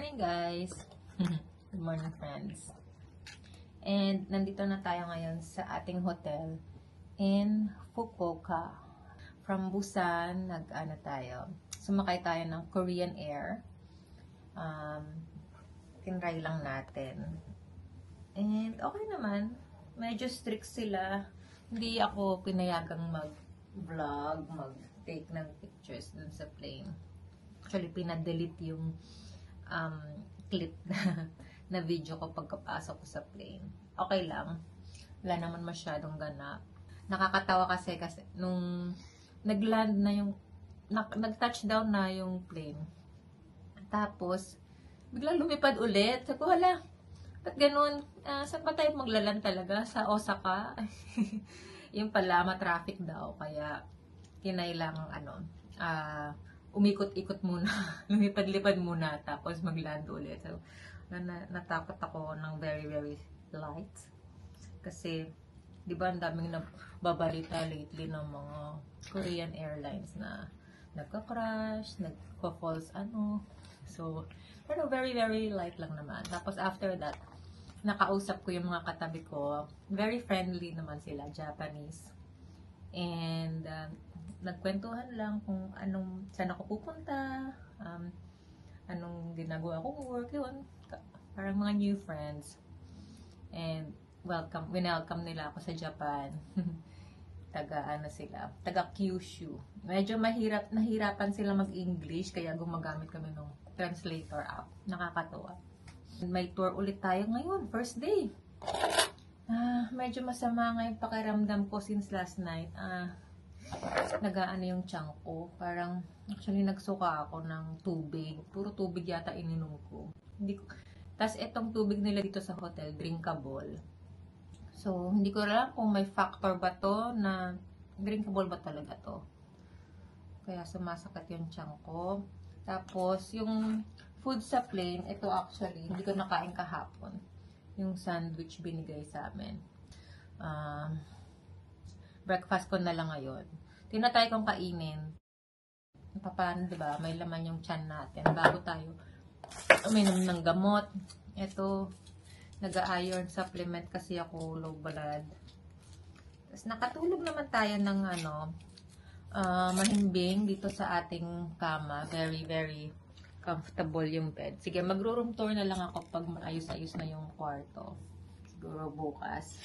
morning, guys! Good morning, friends! And nandito na tayo ngayon sa ating hotel in Fukuoka. From Busan, sumakay tayo ng Korean Air. Tinry lang natin. And okay naman. Medyo strict sila. Hindi ako pinayagang mag-vlog, mag-take ng pictures dun sa plane. Actually, pinadelete yung clip na video ko pagkapasok ko sa plane. Okay lang. Wala naman masyadong ganap. Nakakatawa kasi nung nag-land na yung nag-touchdown na yung plane. Tapos, biglang lumipad ulit. Sabi ko, wala. Ba't ganun? Saan ba tayo maglaland talaga? Sa Osaka? Yung pala, ma-traffic daw. Kaya, kinailangang umikot-ikot muna. Lumipad-lipad muna. Tapos mag-land ulit. So, natakot ako ng very, very light. Kasi, di ba, ang daming nababalita lately ng mga Korean Airlines na nagka-crash, nagka-falls, So, pero very, very light lang naman. Tapos, after that, nakausap ko yung mga katabi ko. Very friendly naman sila, Japanese. And, nagkwentuhan lang kung saan ako pupunta, anong ginagawa kong work, yun. Parang mga new friends. And, winelcome nila ako sa Japan. Taga Kyushu. Medyo nahirapan sila mag-English, kaya gumagamit kami ng translator app. Nakakatuwa. May tour ulit tayo ngayon, first day. Medyo masama nga yung pakiramdam ko since last night. Yung tiyan ko. Parang, actually, nagsuka ako ng tubig. Puro tubig yata ininom ko. Tapos, itong tubig nila dito sa hotel, drinkable. So, hindi ko alam kung may factor ba to na drinkable ba talaga to. Kaya, sumasakit yung tiyan ko. Tapos, yung food sa plane, ito actually, hindi ko nakain kahapon. Yung sandwich binigay sa amin. Breakfast ko na lang ngayon. Tinatry kong kainin. Paano, diba? May laman yung tiyan natin. Bago tayo uminom ng gamot. Ito, nag-iron supplement kasi ako, low blood. Tapos, nakatulog naman tayo ng mahimbing dito sa ating kama. Very, very comfortable yung bed. Sige, magro-room tour na lang ako pag maayos-ayos na yung kwarto. Siguro bukas.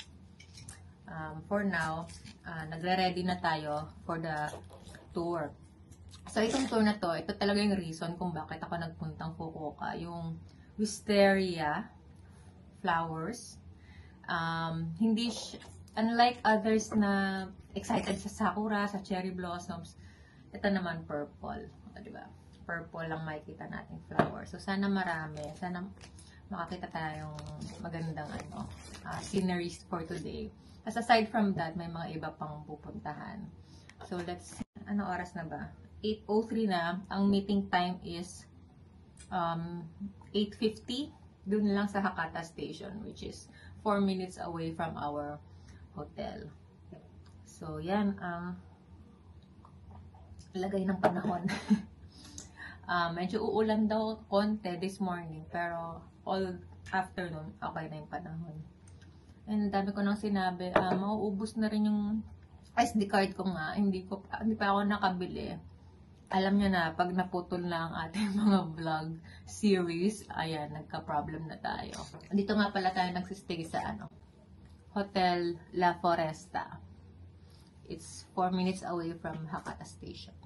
For now, nagre-ready na tayo for the tour. So, itong tour na to, ito talaga yung reason kung bakit ako nagpuntang Fukuoka. Yung wisteria flowers. Unlike others na excited sa sakura, sa cherry blossoms, ito naman purple. Diba? Purple lang makikita nating flower. So, sana marami. Sana makakita tayong magandang sceneries for today. As aside from that, may mga iba pang pupuntahan. So, ano oras na ba? 8:03 na. Ang meeting time is 8:50. Doon lang sa Hakata Station, which is 4 minutes away from our hotel. So, yan. Lagay ng panahon. Medyo uulan daw konti this morning, pero all afternoon, okay na yung panahon. And dami ko nang sinabi, mauubos na rin yung SD card ko nga. Hindi pa ako nakabili. Alam nyo na, pag naputol na ang ating mga vlog series, ayan, nagka-problem na tayo. Dito nga pala tayo nagsistay sa Hotel La Foresta. It's 4 minutes away from Hakata Station.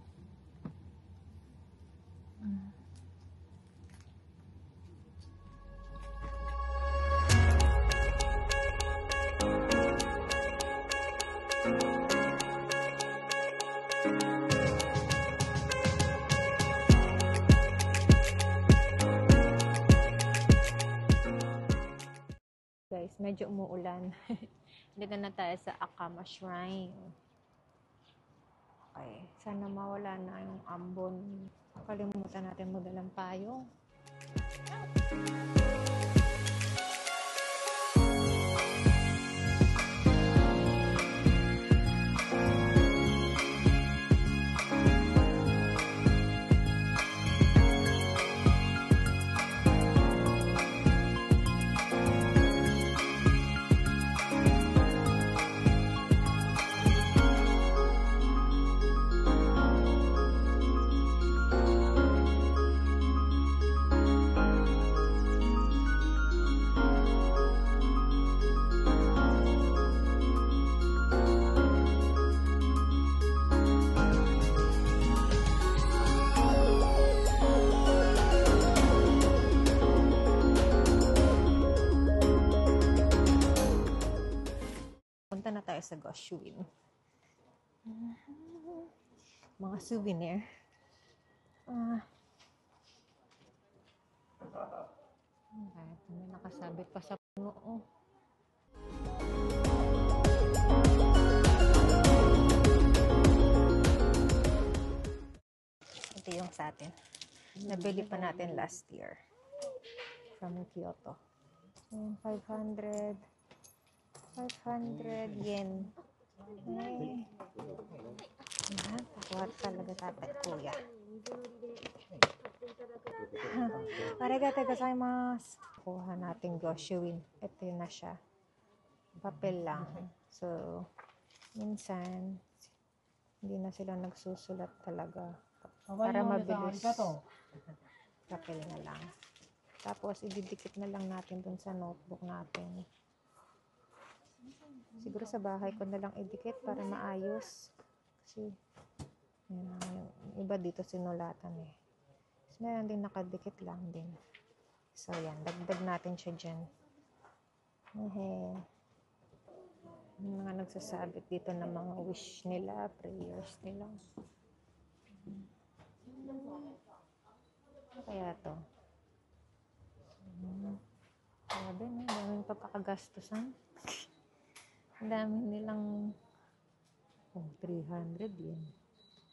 Guys, medyo umuulan. Dito na tayo sa Akama Shrine. Okay, sana mawala na yung ambon. Kalimutan natin magdalang payong. muna tayo sa Goshuin. Mga souvenir. May nakasabit pa sa puno. Ito yung sa atin. Nabili pa natin last year. From Kyoto. 500 yen. Okay. Takuha talaga tatay kuya. Arigatou gozaimasu. Kuha natin Goshuin. Ito yun na siya. Papel lang. So, minsan, hindi na sila nagsusulat talaga. Para mabilis. Papel na lang. Tapos, ididikit na lang natin dun sa notebook natin. Siguro sa bahay ko na lang idikit para maayos. Kasi, yung iba dito sinulatan eh. So, meron din nakadikit lang din. So, yan. Dagdag natin siya dyan. Yung mga nagsasabit dito ng mga wish nila, prayers nila. Ano kaya to? Grabe, no? Daming pagkakagastusan. Ang dami nilang 300 yen.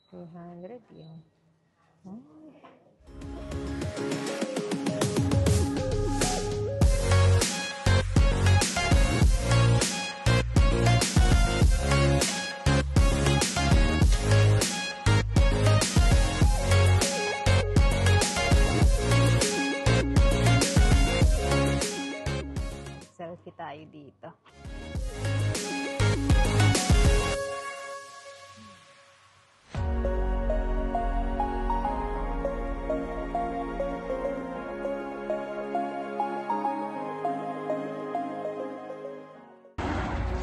300 yen. Selfie tayo dito.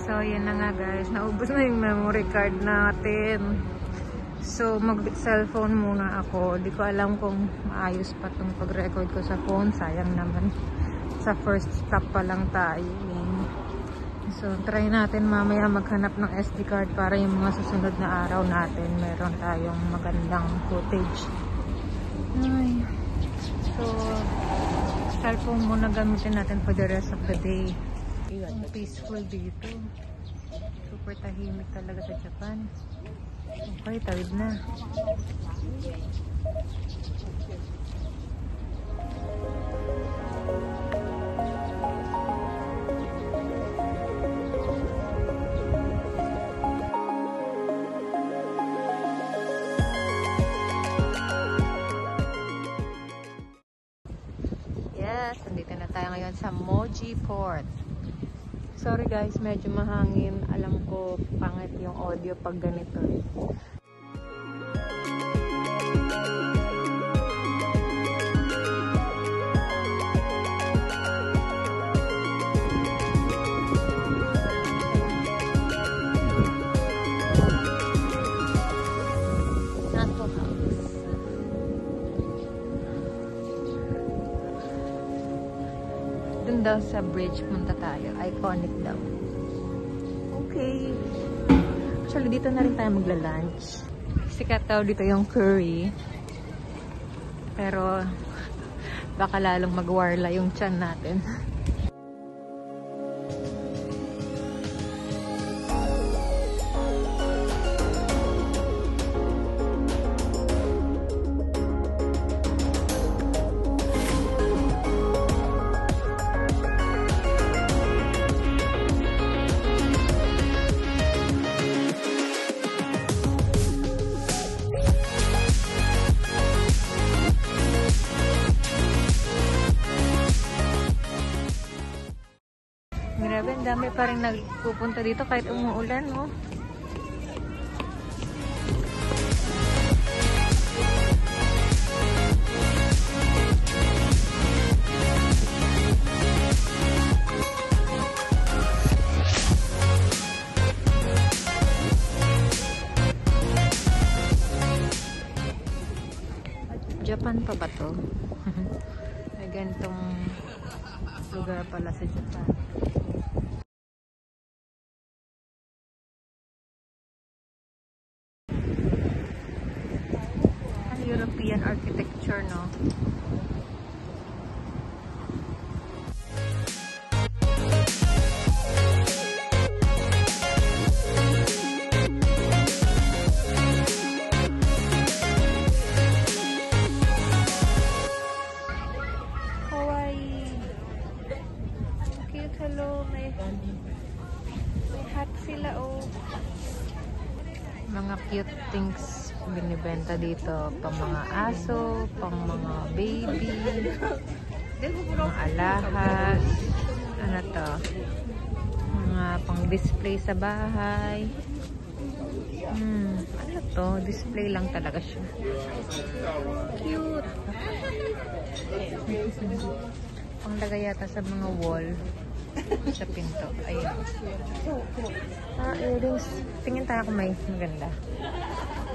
So, yan na nga guys. Naubos na yung memory card natin. So, mag-cellphone muna ako. Di ko alam kung maayos pa itong pag-record ko sa phone. Sayang naman. Sa first stop pa lang tayo. So, try natin mamaya maghanap ng SD card para yung mga susunod na araw natin meron tayong magandang footage. Ay. So, cellphone muna gamitin natin for the rest of the day. Ang peaceful dito. Super tahimik talaga sa Japan. Okay, tawid na. Yes, nandito na tayo ngayon sa Moji Port. Sorry guys, medyo mahangin. Alam ko, pangit yung audio pag ganito. Nato House. Dun daw sa bridge punta tayo. Iconic daw. Okay. Actually, dito na rin tayo magla-lunch. Sikat daw dito yung curry. Pero, baka lalong magwarla yung tiyan natin. Grabe, ang dami pa rin nagpupunta dito kahit umuulan, no? Japan pa ba to? May ganitong lugar pala sa Japan. Hello, may hat sila, oh. Mga cute things binibenta dito. Pang mga aso, pang mga baby, mga alahas. Ano to? Mga pang display sa bahay. Ano to? Display lang talaga siya. Cute. Panglagay yata sa mga wall. Sa pinto. Ayun. Earrings. Tingin tayo kung may maganda.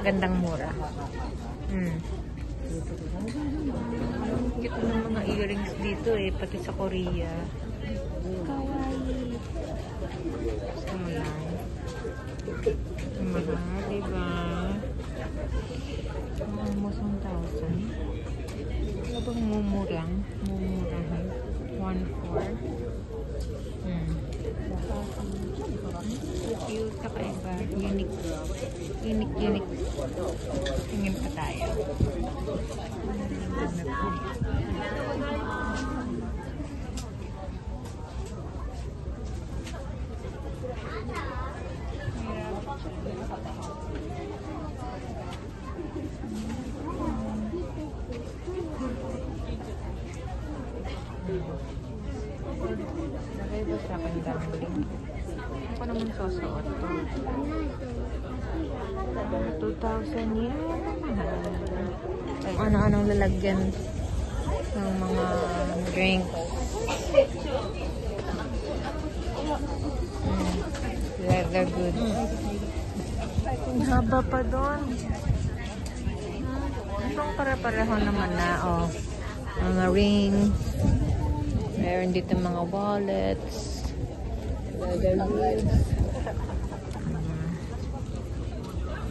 Gandang mura. Cute ng mga earrings dito eh. Pati sa Korea. Kawaii. Gusto mo lang. Mahal, diba? Almost 1,000. Ano bang mumurang? Mumurahan. 1,400. Cute, kakaiba. Unique. Unique. Tingin pa tayo. Lagay ba sa akin dangling? Ako naman susuot to. 2,000 yen. Kung ano-anong lalagyan ng mga drinks. Leather goods. Ang haba pa doon. Itong pare-pareho naman na, oh. Mga rings. Meron dito mga wallets. Leather goods.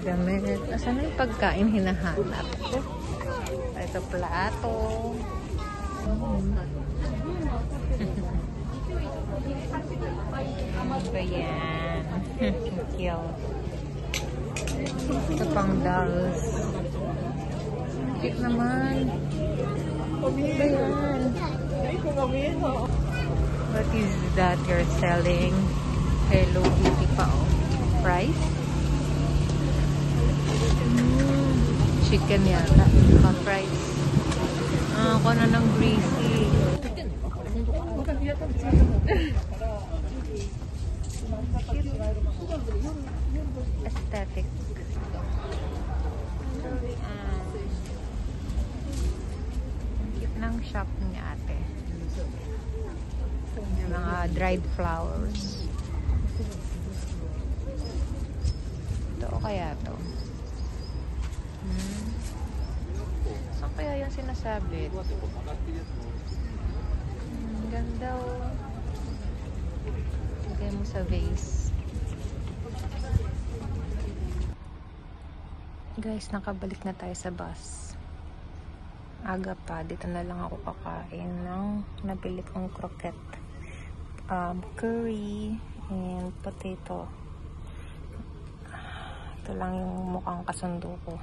Gamit. Asan na yung pagkain hinahanap? Ito plato. Ano ba yan? Cute. Ito pang dolls. Cute naman. Ano ba yan? What is that you're selling? Hello Kitty pa, oh. Price? Chicken yata. Price. Ako na ng greasy. Aesthetic. Cute ng shop ni ate. Yung mga dried flowers. Ito o kaya to? Saan kaya yung sinasabi? Ganda o. Lagay mo sa vase. Guys, nakabalik na tayo sa bus. Aga pa. Dito na lang ako kakain ng nabili kong croquette. Curry and potato. Ito lang yung mukhang kasundo ko.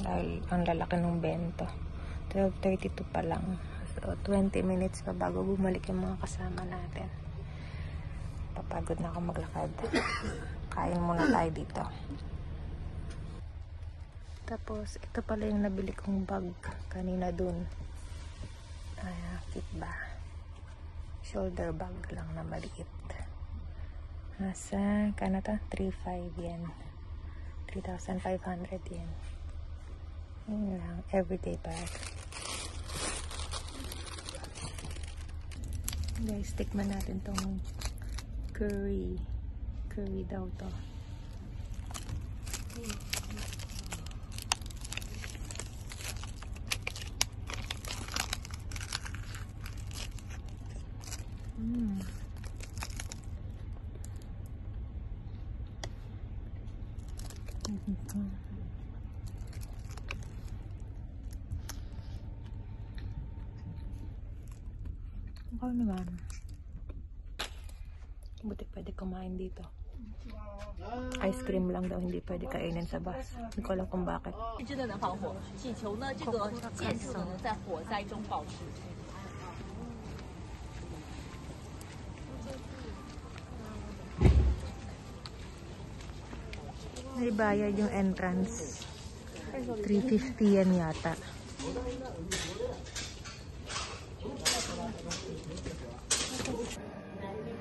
Dahil ang lalaki ng bento. 12:32 pa lang. So, 20 minutes pa bago bumalik yung mga kasama natin. Papagod na ako maglakad. Kain muna tayo dito. Tapos, ito pala yung nabili kong bag kanina dun. Fit ba? Shoulder bag lang na maliit. Nasa, kanata? 3,500 yen. 3,500 yen. Yun lang. Everyday bag. Guys, tikman natin tong curry. Curry daw to. Okay naman. Buti pwede kumain dito. Ice cream lang daw hindi pwede kainin sa bus. Hindi ko alam kung bakit. Hindi bayad yung entrance. 350 yan yata.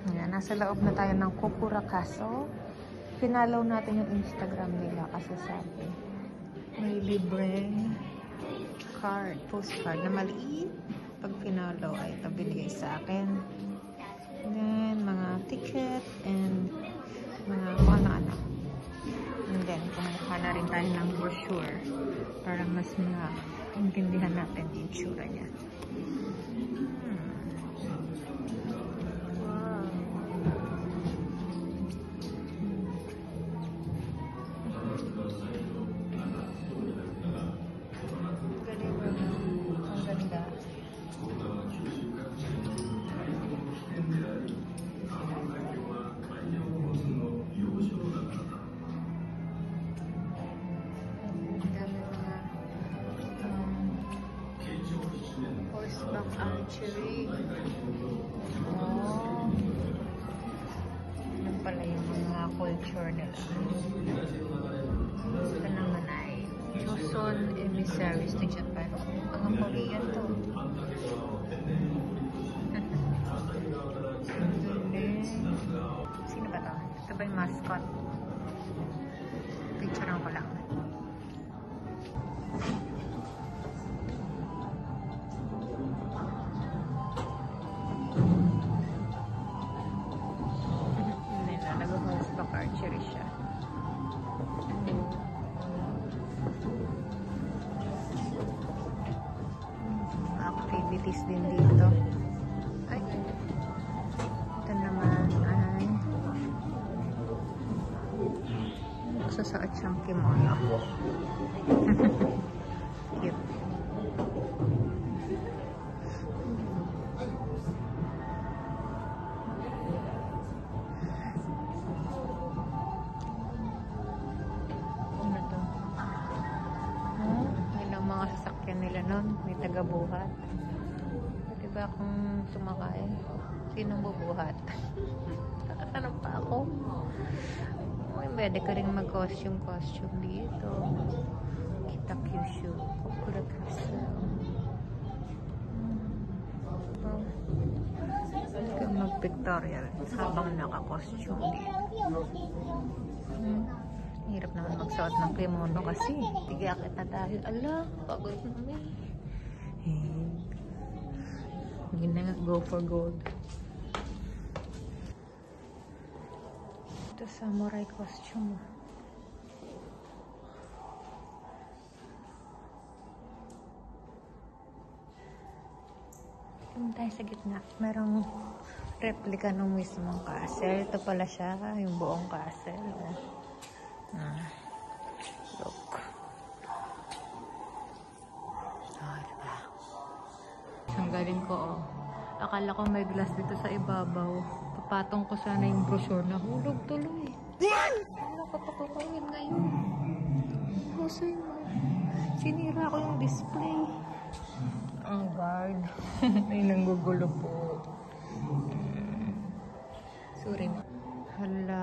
Yan, nasa loob na tayo ng Kokura Castle. Pinalaw natin yung Instagram nila kasi sabi may libreng card, postcard na maliit. Pag pinalaw ay ito binigay sa akin. Then, mga ticket and mga kung ano-ano. And then, kumuha na rin tayo ng brochure para mas maintindihan natin yung itsura niya. Archery. Oh. Yan pala yung mga culture nila. Ito naman ay Joseon Emissaries to Japan. Mga Korean to. Sino ba to? Ito ba yung mascot? Picturean ko lang. Archery siya. Activities din dito. Ay. Ito naman ay magsasuot siyang kimono. Cute. Mga sasakyan nila nun, may taga-buhat. Diba kung sumakay, sinong bubuhat? Nakatanong pa ako. Pwede ka rin mag-costume dito. Kita Kyushu, Kokura Castle. Pwede ka mag-pictorial habang naka-costume dito. Hirap naman magsuot ng kimono kasi tigakit na tayo. Ala, pagod namin. Hindi na go for gold. Ito samurai costume. Ito tayo sa gitna. Merong replica ng mismong castle. Ito pala siya, yung buong castle. Look. Diba? Ang galing ko, Akala ko may glass dito sa ibabaw. Papatong ko sana yung brochure na hulog tuloy. Ano ka papakawin ngayon? Husay mo. Sinira ko yung display. Ang guard. Ay, nanggugulo po. Sorry. Hala,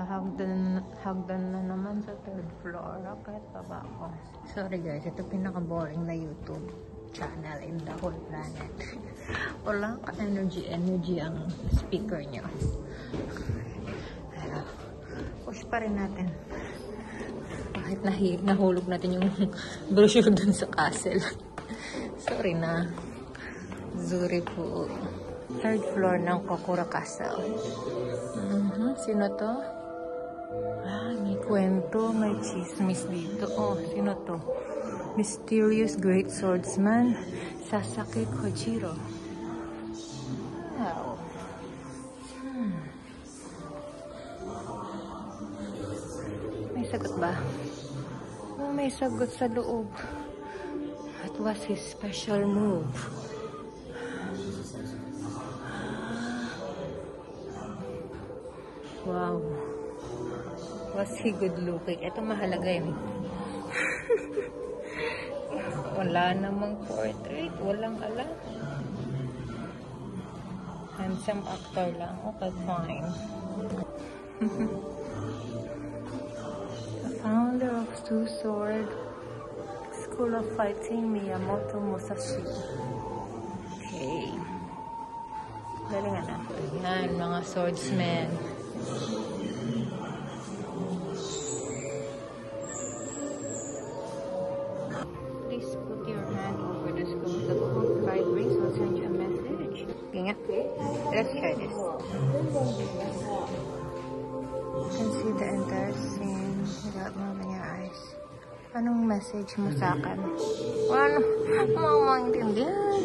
hagdan na naman sa 3rd floor. Kahit baba ko. Sorry guys, ito pinaka-boring na YouTube channel in the whole planet. Walang ka-energy ang speaker niya. Pero, push pa rin natin. Kahit nahulog natin yung brochure dun sa castle. Sorry na. Zuri po. 3rd floor ng Kokura Castle. Sino to? Ah, may kwento, may chismis dito. Oh, sino to? Mysterious Great Swordsman, Sasaki Kojiro. Wow. May sagot ba? Oh, may sagot sa loob. What was his special move? Wow. Was he good looking? Ito mahalaga yun. Wala namang portrait. Walang alam. Handsome actor lang. Okay, fine. The founder Master of Two Sword, School of Fighting, Miyamoto Musashi. Okay. Galingan natin. Yan, mga swordsmen. Please put your hand over the scroll. The phone vibrates will send you a message. Okay nga. Let's try this. You can see the entire scene without moving your eyes. Anong message mo sa akin? Ano? Mga maintindihan.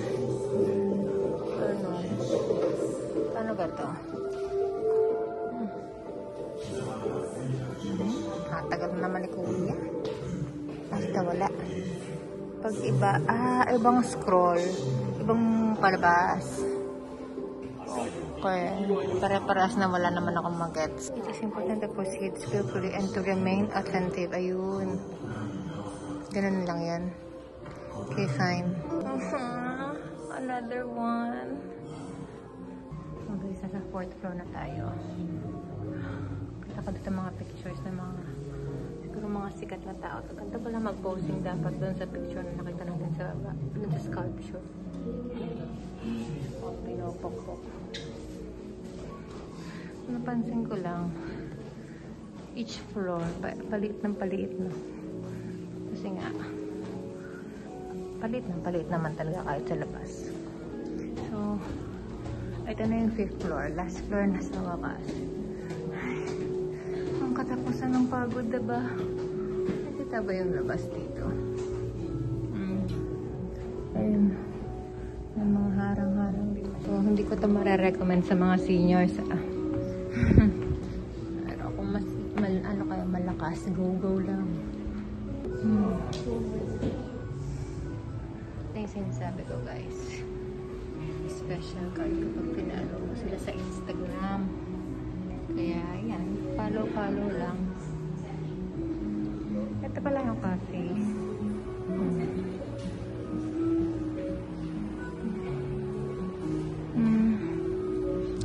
Ano? Ano ba to? Tagal naman ni Kuya. Basta wala. Pag iba, ibang scroll. Ibang palabas. Okay. Pare-paras na wala naman akong mag-gets. It is important to proceed skillfully and to remain attentive. Ayun. Ganun lang yan. Okay, fine. Another one. Okay, sa 4th floor na tayo. Kita ko dito mga pictures ng mga siguro mga sikat na tao. Ganito pala mag-posing dapat doon sa picture na nakita natin sa baba. Doon sa sculpture. Pinopok-pok. Napansin ko lang, each floor, paliit ng paliit na. Kasi nga, paliit naman talaga kahit sa labas. So, ito na yung 5th floor. Last floor na sa wakas. Ay, ang katapusan ng pagod, diba? Nakita ba yung labas dito? Ayun. May mga harang-harang dito. So, hindi ko ito marirecommend sa mga seniors. Pero kung mas, ano kaya malakas, go lang. Ito yung sinasabi ko, guys. Special card kapag pinalo mo sila sa Instagram. Kaya, yan. Follow lang. Ito pala yung cafe.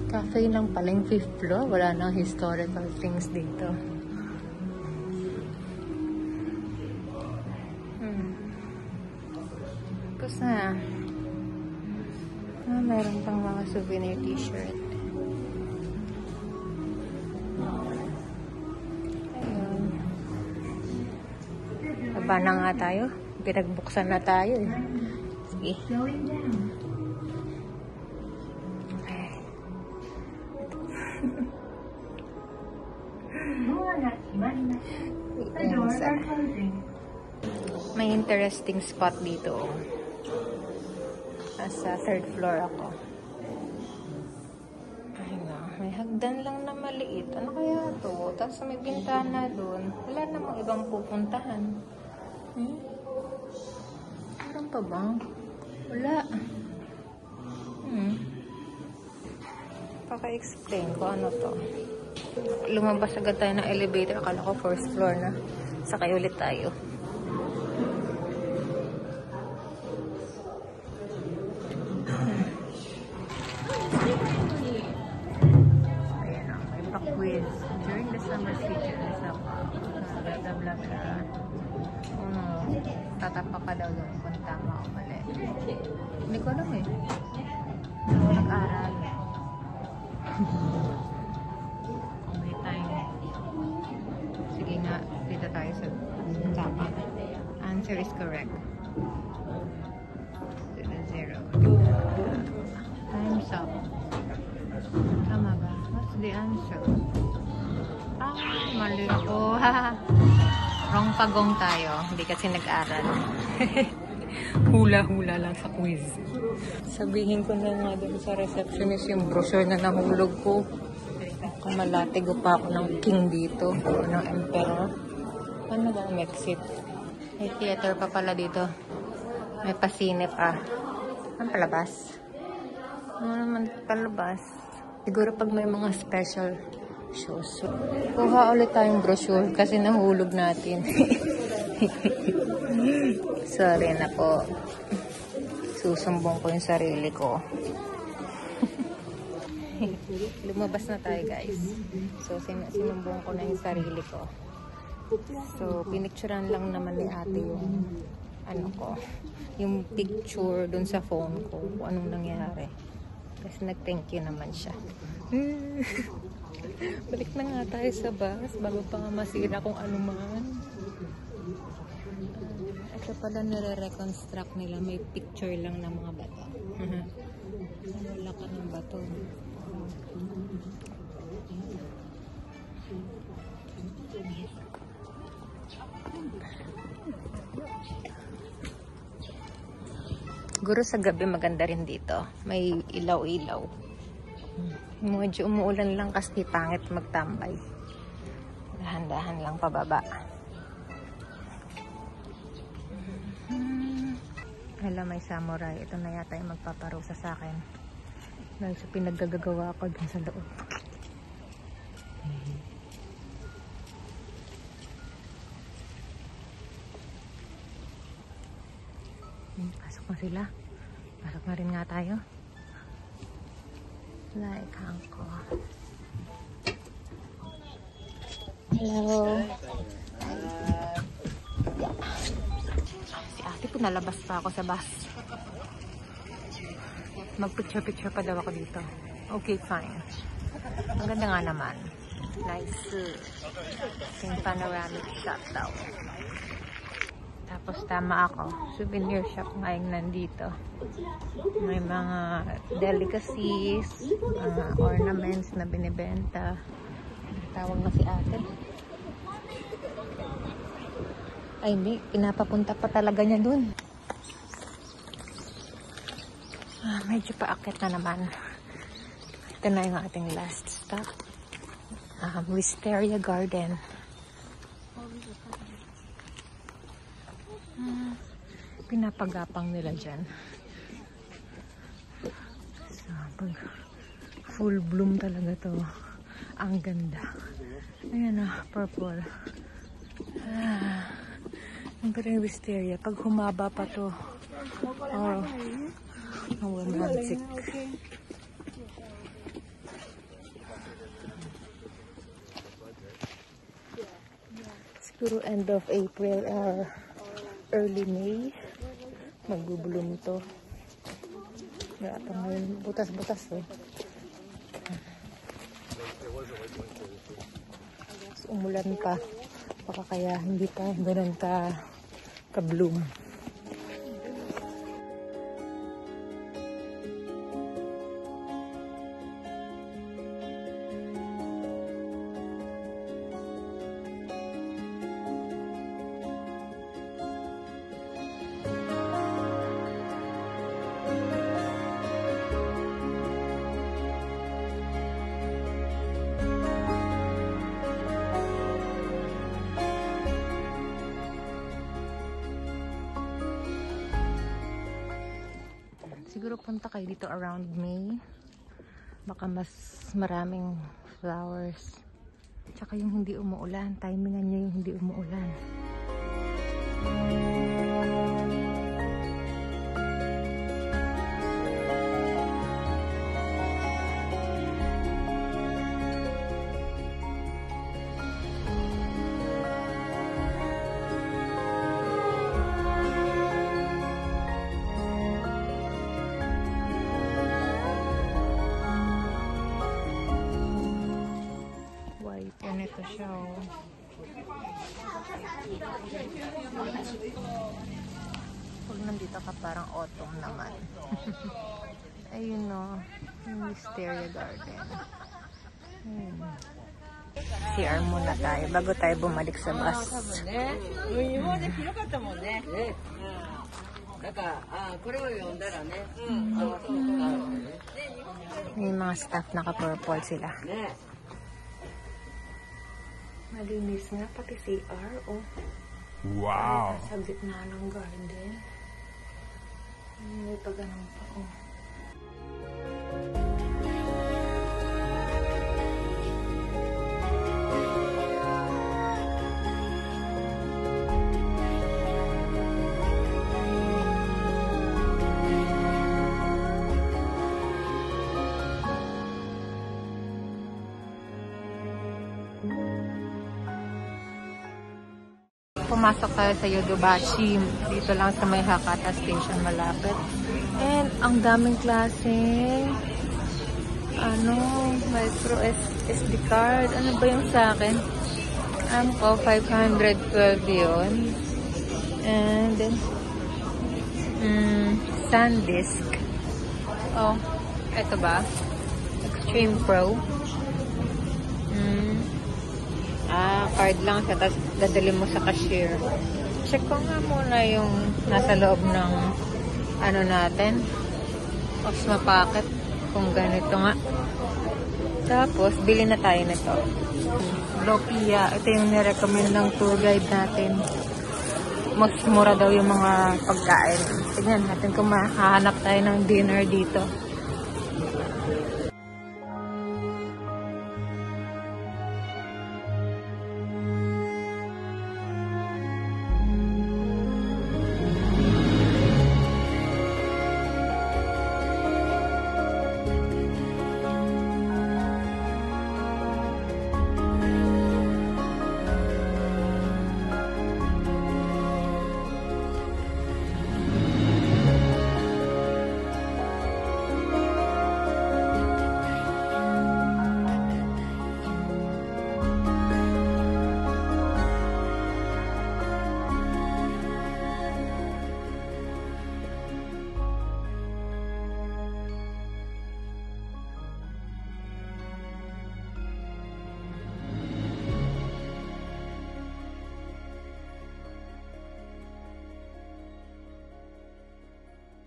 Cafe lang pala yung 5th floor. Wala nang historical things dito. Tapos na. Meron pang mga souvenir t-shirt. Ayun. Baba na nga tayo. Pinagbuksan na tayo. Sige. May interesting spot dito. Nasa 3rd floor ako. Ay na, may hagdan lang na maliit. Ano kaya to? Tapos may bintana doon. Wala namang ibang pupuntahan. Meron pa ba? Wala. Paka-explain ko ano to. Lumabas agad tayo ng elevator. Akala ko 1st floor na. Sakay ulit tayo. Ayan o. May pa-quiz. During the summer season, blah blah blah. Tatapa ka daw doon kung tama o mali. Hindi ko alam eh. Hindi ko nag-aral. Kung may time. Sige nga, dito tayo sa tama. Answer is correct. 0. Time's up. Tama ba? What's the answer? Mali ako. Wrong pagong tayo. Hindi kasi nag-aral. Hula-hula lang sa quiz. Sabihin ko na nga doon sa receptionist yung brochure na nahulog ko. Kamalatigo pa ako ng king dito. Ng emperor. Ano ba ang exit? May theater pa pala dito. May pasine pa. Ang palabas? Ano naman palabas? Siguro pag may mga special shows. Kuha ulit tayong brochure kasi nahulog natin. Sorry na po. Susumbong ko yung sarili ko. Lumabas na tayo guys. So sinumbong ko na yung sarili ko. So, pinicturean lang naman ni ate yung yung picture dun sa phone ko, kung anong nangyari. Kasi nag-thank you naman siya. Balik na nga tayo sa bus bago pa nga masira kung ano man. Ito pala nire-reconstruct nila. May picture lang ng mga bato. Wala ka ng bato. Siguro sa gabi maganda rin dito. May ilaw-ilaw. Medyo umuulan lang kasi pangit magtambay. Dahan-dahan lang pababa. Hala, may samurai. Ito na yata yung magpaparusa sa akin. Dahil sa pinaggagawa ko dun sa loob. Pasok na sila. Pasok na rin nga tayo. Like Hanko. Hello. Si ate po nalabas pa ako sa bus. Mag-picture-picture pa daw ako dito. Okay, fine. Ang ganda nga naman. Nice. Yung panoramic shot daw. Tapos tama ako. Souvenir shop ngayong nandito. May mga delicacies, mga ornaments na binibenta. Tawag na si ate. Ay, hindi. Pinapapunta pa talaga niya dun. Medyo paakit na naman. Ito na yung ating last stop. Wisteria Garden. Pinapagapang nila dyan. So, pag full bloom talaga to. Ang ganda. Ayan na, purple. Ang ganda yung wisteria. Pag humaba pa to, oh, romantic. Siguro end of April or early May. Magbubulong to. Wala pa ngayon. Butas-butas eh. Umulan pa. Baka kaya hindi pa ganun ka-bloom. Siguro punta kayo dito around May. Baka mas maraming flowers. Tsaka yung hindi umuulan. Timingan niya yung hindi umuulan. Ito siya, oh. Pag nandito ka parang autumn naman. Ayun, oh. Yung Wisteria Garden. CR muna tayo bago tayo bumalik sa bus. May mga staff naka-purple sila. Malinis nga, pati CR, oh. Wow! Sa gitna ng garden. May pa ganun pa, oh. pumasok tayo sa Yodobashi. Dito lang sa may Hakata Station malapit. And ang daming klaseng micro SD card. Ano ba yung sa akin? Ko 512 yun. And then SanDisk. Oh, eto ba? Extreme Pro. Card lang siya, tapos dadali mo sa cashier. Check ko nga muna yung nasa loob ng natin. Ops mapaket kung ganito nga. Tapos, bili na tayo nito. Lopia. Ito yung nirecommend ng tour guide natin. Mas mura daw yung mga pagkain. Tignan natin kung mahahanap tayo ng dinner dito.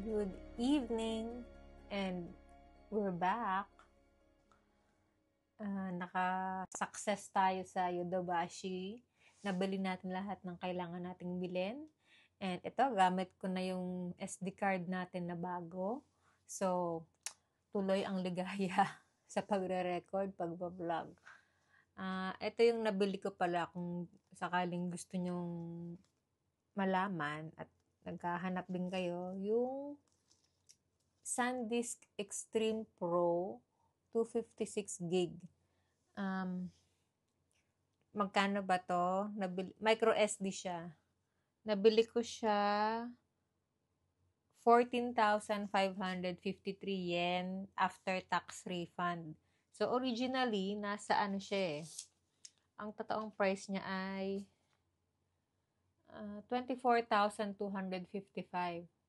Good evening, and we're back. Naka-success tayo sa Yodobashi. Nabili natin lahat ng kailangan nating bilhin. And ito, gamit ko na yung SD card natin na bago. So, tuloy ang ligaya sa pagre-record, pagbablog. Ito yung nabili ko pala kung sakaling gusto nyong malaman at naghahanap din kayo, yung SanDisk Extreme Pro 256 gig. Magkano ba to? Micro SD siya. Nabili ko siya 14,553 yen after tax refund. So, originally, nasa siya eh. Ang totoong price niya ay 24,255.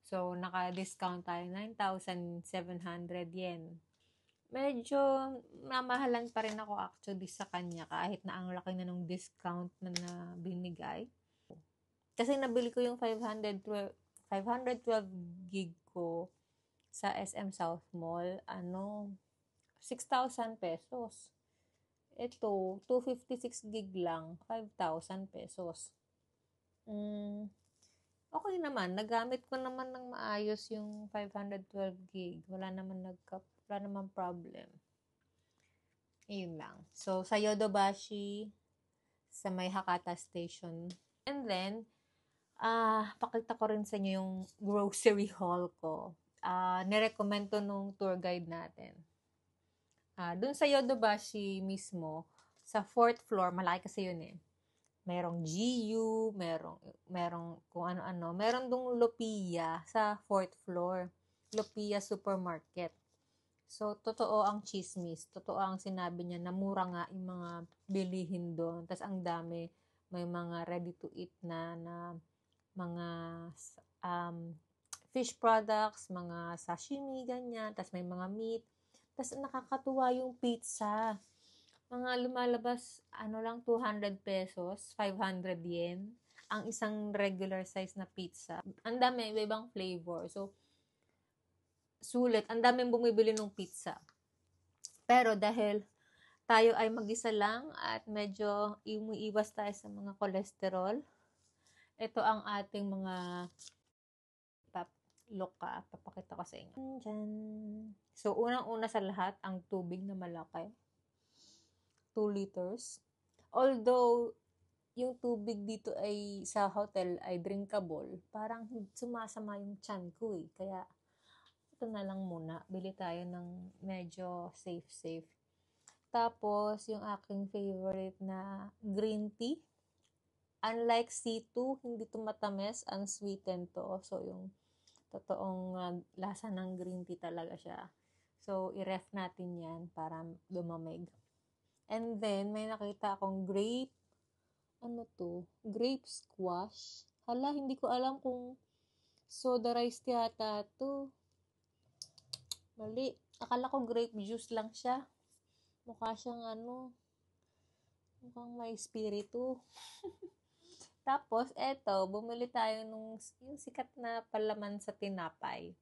So, naka-discount tayo, 9,700 yen. Medyo namahalan pa rin ako actually sa kanya kahit na ang laki na ng discount na binigay. Kasi nabili ko yung 512 gig ko sa SM South Mall, 6,000 pesos. Ito, 256 gig lang, 5,000 pesos. Okay naman. Nagamit ko naman ng maayos yung 512 gig. Wala naman problem. Ayun lang. So, sa Yodobashi, sa may Hakata Station. And then, pakita ko rin sa inyo yung grocery haul ko. Nirecommend to nung tour guide natin. Dun sa Yodobashi mismo, sa 4th floor, malaki kasi yun eh. Merong GU, merong kung ano-ano. Meron dong Lopia sa 4th floor. Lopia Supermarket. So, totoo ang chismis. Totoo ang sinabi niya na mura nga yung mga bilihin doon. Tapos ang dami. May mga ready to eat na mga fish products, mga sashimi, ganyan. Tapos may mga meat. Tapos nakakatuwa yung pizza. Mga lumalabas, lang, 200 pesos, 500 yen, ang isang regular size na pizza. Ang dami, ibang flavor. So, sulit. Ang daming bumibili ng pizza. Pero dahil tayo ay mag-isa lang at medyo umiiwas tayo sa mga cholesterol, ito ang ating mga papakita ko sa inyo. Dyan. So, unang-una sa lahat, ang tubig na malaki. 2 liters. Although, yung tubig dito ay sa hotel ay drinkable, parang sumasama yung tiyan ko eh. Kaya, ito na lang muna. Bili tayo ng medyo safe. Tapos, yung aking favorite na green tea. Unlike C2, hindi to matamis, unsweetened to. So, yung totoong lasa ng green tea talaga siya. So, i-ref natin yan para lumamig. And then, may nakita akong grape, grape squash. Hala, hindi ko alam kung soda rice yata to. Mali. Akala ko grape juice lang siya. Mukha siyang mukhang may spiritu. Tapos, eto, bumili tayo yung sikat na palaman sa tinapay.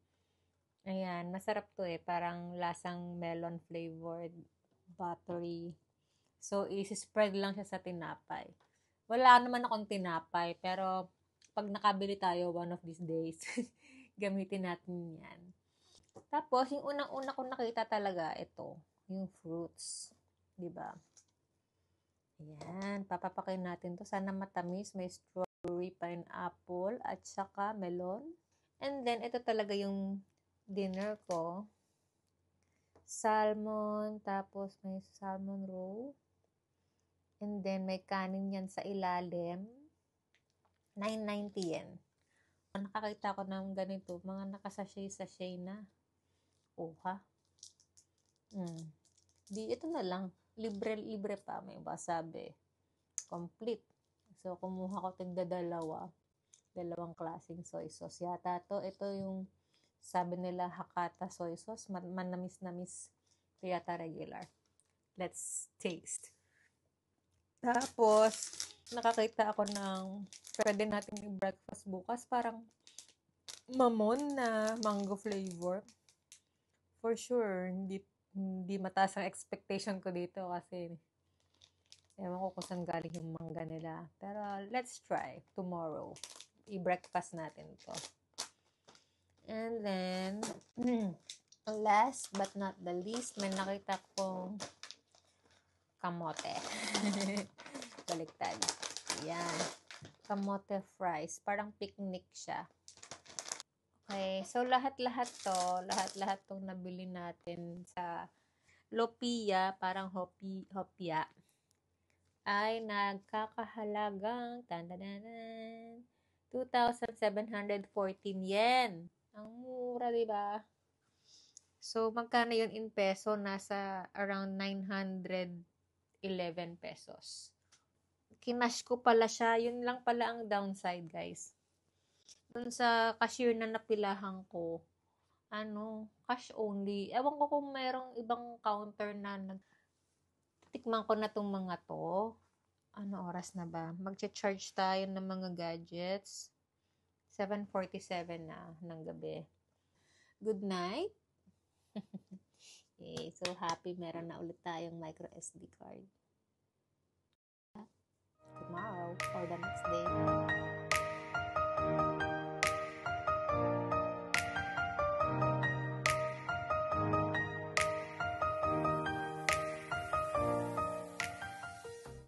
Ayan, masarap to parang lasang melon flavored, buttery. So, isi-spread lang siya sa tinapay. Wala naman akong tinapay, pero pag nakabili tayo one of these days, gamitin natin yan. Tapos, yung unang-una ko nakita talaga, ito, yung fruits. Diba? Ayan, papapakin natin to. Sana matamis. May strawberry, pineapple, at saka melon. And then, ito talaga yung dinner ko. Salmon, tapos may salmon roe. And then, may kanin yan sa ilalim. 9.90 yen. Nakakita ko ng ganito, mga nakasashay-sashay na. Ha? Ito na lang. Libre pa. May wasabi. Complete. So, kumuha ko dalawang klaseng soy sauce. Yata to. Ito yung sabi nila Hakata soy sauce. Manamis-namis. Ito yata regular. Let's taste. Tapos, nakakita ako ng pwede natin i-breakfast bukas. Parang mamon na mango flavor. For sure, hindi mataas ang expectation ko dito kasi ewan ko kung saan galing yung mangga nila. Pero let's try tomorrow. I-breakfast natin to. And then, last but not the least, may nakita kong kamote. Baliktad. Ayan. Kamote fries. Parang picnic siya. Okay, so lahat-lahat tong nabili natin sa Lopia, parang Hopia, ay nagkakahalagang 2,714 yen. Ang mura, diba? So, magkano yun in peso? Nasa around 911 pesos. Kinash ko pala siya. Yun lang pala ang downside, guys. Dun sa cashier na napilahan ko, cash only. Ewan ko kung merong ibang counter na tikman ko na tong mga to. Ano oras na ba? Magcha-charge tayo ng mga gadgets. 7:47 na ng gabi. Good night. Okay, so happy meron na ulit tayong micro SD card. Tomorrow or the next day.